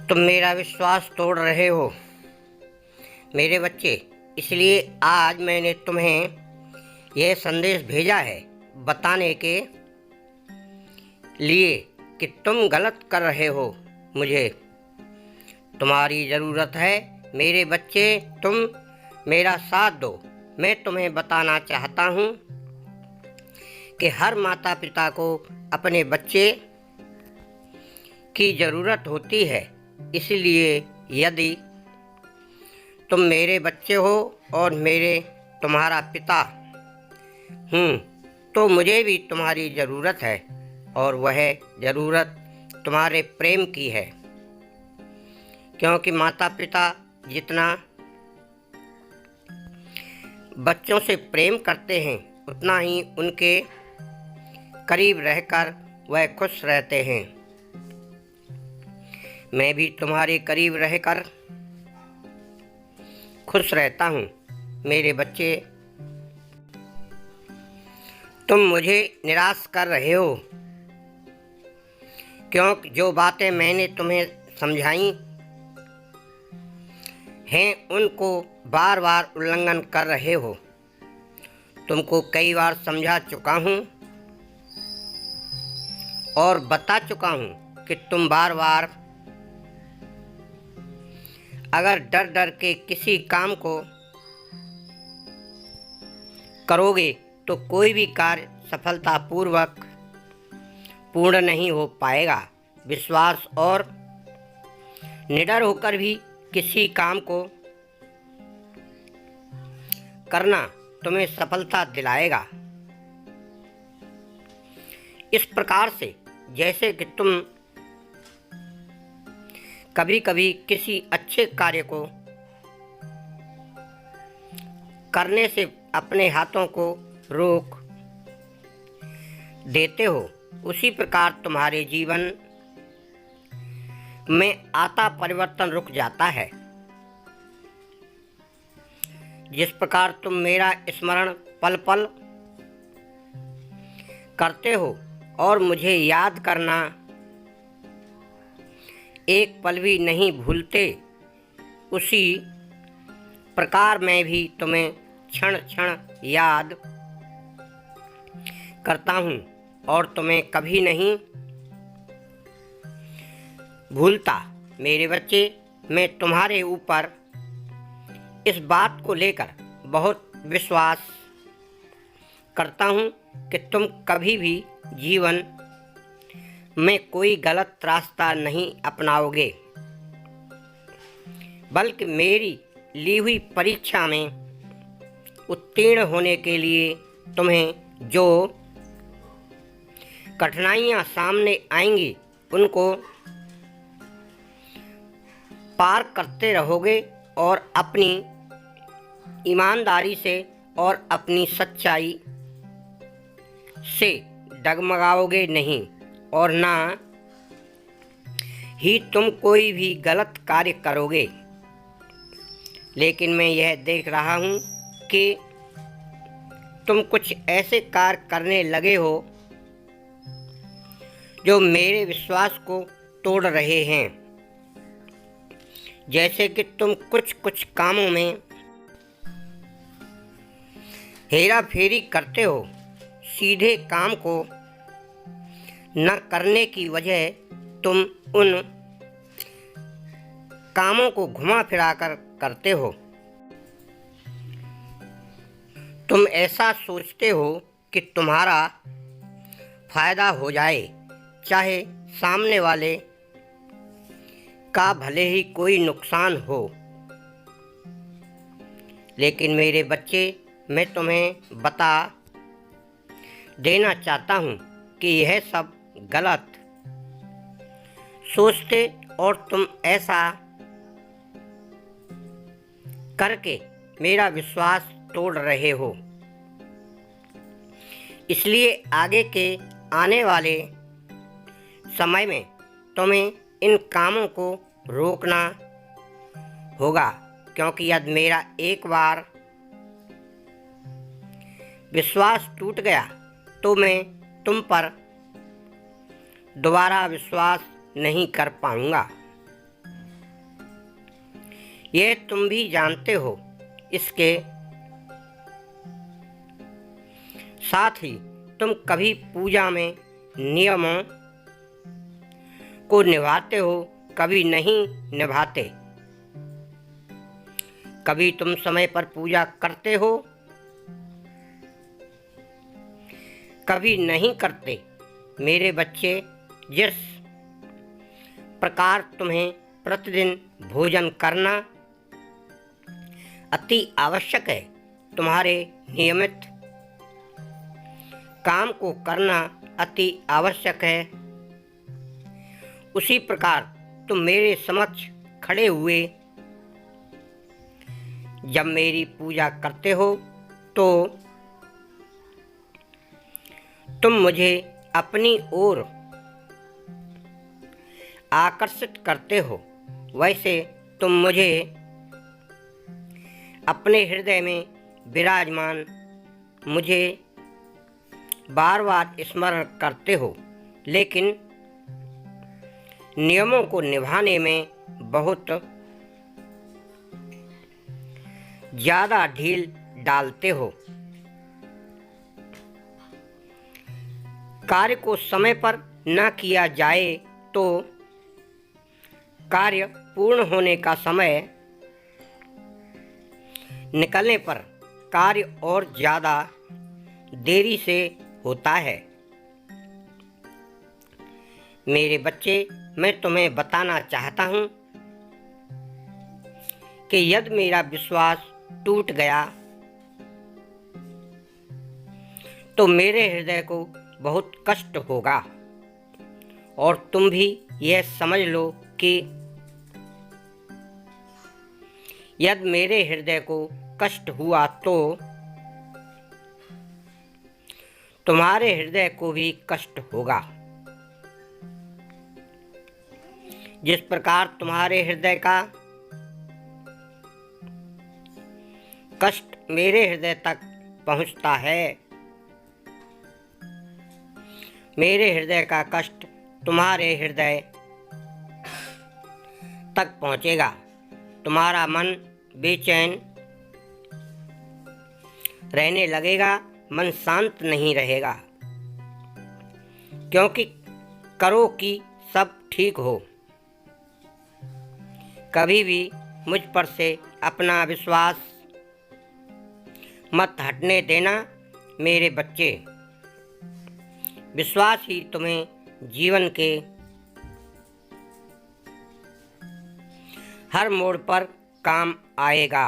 तुम मेरा विश्वास तोड़ रहे हो मेरे बच्चे। इसलिए आज मैंने तुम्हें यह संदेश भेजा है बताने के लिए कि तुम गलत कर रहे हो। मुझे तुम्हारी ज़रूरत है मेरे बच्चे, तुम मेरा साथ दो। मैं तुम्हें बताना चाहता हूँ कि हर माता पिता को अपने बच्चे की ज़रूरत होती है। इसलिए यदि तुम मेरे बच्चे हो और मेरे तुम्हारा पिता हूँ तो मुझे भी तुम्हारी ज़रूरत है, और वह ज़रूरत तुम्हारे प्रेम की है। क्योंकि माता पिता जितना बच्चों से प्रेम करते हैं उतना ही उनके करीब रहकर वह खुश रहते हैं। मैं भी तुम्हारे करीब रहकर खुश रहता हूँ मेरे बच्चे। तुम मुझे निराश कर रहे हो क्योंकि जो बातें मैंने तुम्हें समझाई हैं उनको बार बार उल्लंघन कर रहे हो। तुमको कई बार समझा चुका हूँ और बता चुका हूँ कि तुम बार बार अगर डर डर के किसी काम को करोगे तो कोई भी कार्य सफलतापूर्वक पूर्ण नहीं हो पाएगा। विश्वास और निडर होकर भी किसी काम को करना तुम्हें सफलता दिलाएगा। इस प्रकार से जैसे कि तुम कभी कभी किसी अच्छे कार्य को करने से अपने हाथों को रोक देते हो, उसी प्रकार तुम्हारे जीवन में आता परिवर्तन रुक जाता है। जिस प्रकार तुम मेरा स्मरण पल पल करते हो और मुझे याद करना एक पल भी नहीं भूलते, उसी प्रकार मैं भी तुम्हें क्षण क्षण याद करता हूँ और तुम्हें कभी नहीं भूलता। मेरे बच्चे, मैं तुम्हारे ऊपर इस बात को लेकर बहुत विश्वास करता हूँ कि तुम कभी भी जीवन में कोई गलत रास्ता नहीं अपनाओगे, बल्कि मेरी ली हुई परीक्षा में उत्तीर्ण होने के लिए तुम्हें जो कठिनाइयाँ सामने आएंगी उनको पार करते रहोगे और अपनी ईमानदारी से और अपनी सच्चाई से डगमगाओगे नहीं, और ना ही तुम कोई भी गलत कार्य करोगे। लेकिन मैं यह देख रहा हूँ कि तुम कुछ ऐसे कार्य करने लगे हो जो मेरे विश्वास को तोड़ रहे हैं। जैसे कि तुम कुछ कुछ कामों में हेरा फेरी करते हो। सीधे काम को न करने की वजह तुम उन कामों को घुमा फिरा कर करते हो। तुम ऐसा सोचते हो कि तुम्हारा फायदा हो जाए, चाहे सामने वाले का भले ही कोई नुकसान हो। लेकिन मेरे बच्चे, मैं तुम्हें बता देना चाहता हूँ कि यह सब गलत सोचते और तुम ऐसा करके मेरा विश्वास तोड़ रहे हो। इसलिए आगे के आने वाले समय में तुम्हें इन कामों को रोकना होगा, क्योंकि यदि मेरा एक बार विश्वास टूट गया तो मैं तुम पर दोबारा विश्वास नहीं कर पाऊंगा। यह तुम भी जानते हो। इसके साथ ही तुम कभी पूजा में नियमों को निभाते हो, कभी नहीं निभाते। कभी तुम समय पर पूजा करते हो, कभी नहीं करते। मेरे बच्चे, जिस प्रकार तुम्हें प्रतिदिन भोजन करना अति आवश्यक है, तुम्हारे नियमित काम को करना अति आवश्यक है, उसी प्रकार तुम मेरे समक्ष खड़े हुए जब मेरी पूजा करते हो तो तुम मुझे अपनी ओर आकर्षित करते हो। वैसे तुम मुझे अपने हृदय में विराजमान मुझे बार बार स्मरण करते हो, लेकिन नियमों को निभाने में बहुत ज़्यादा ढील डालते हो। कार्य को समय पर न किया जाए तो कार्य पूर्ण होने का समय निकलने पर कार्य और ज़्यादा देरी से होता है। मेरे बच्चे, मैं तुम्हें बताना चाहता हूँ कि यदि मेरा विश्वास टूट गया तो मेरे हृदय को बहुत कष्ट होगा, और तुम भी यह समझ लो कि यदि मेरे हृदय को कष्ट हुआ तो तुम्हारे हृदय को भी कष्ट होगा। जिस प्रकार तुम्हारे हृदय का कष्ट मेरे हृदय तक पहुंचता है, मेरे हृदय का कष्ट तुम्हारे हृदय तक पहुंचेगा। तुम्हारा मन बेचैन रहने लगेगा, मन शांत नहीं रहेगा, क्योंकि करो कि सब ठीक हो। कभी भी मुझ पर से अपना विश्वास मत हटने देना मेरे बच्चे। विश्वास ही तुम्हें जीवन के हर मोड़ पर काम आएगा।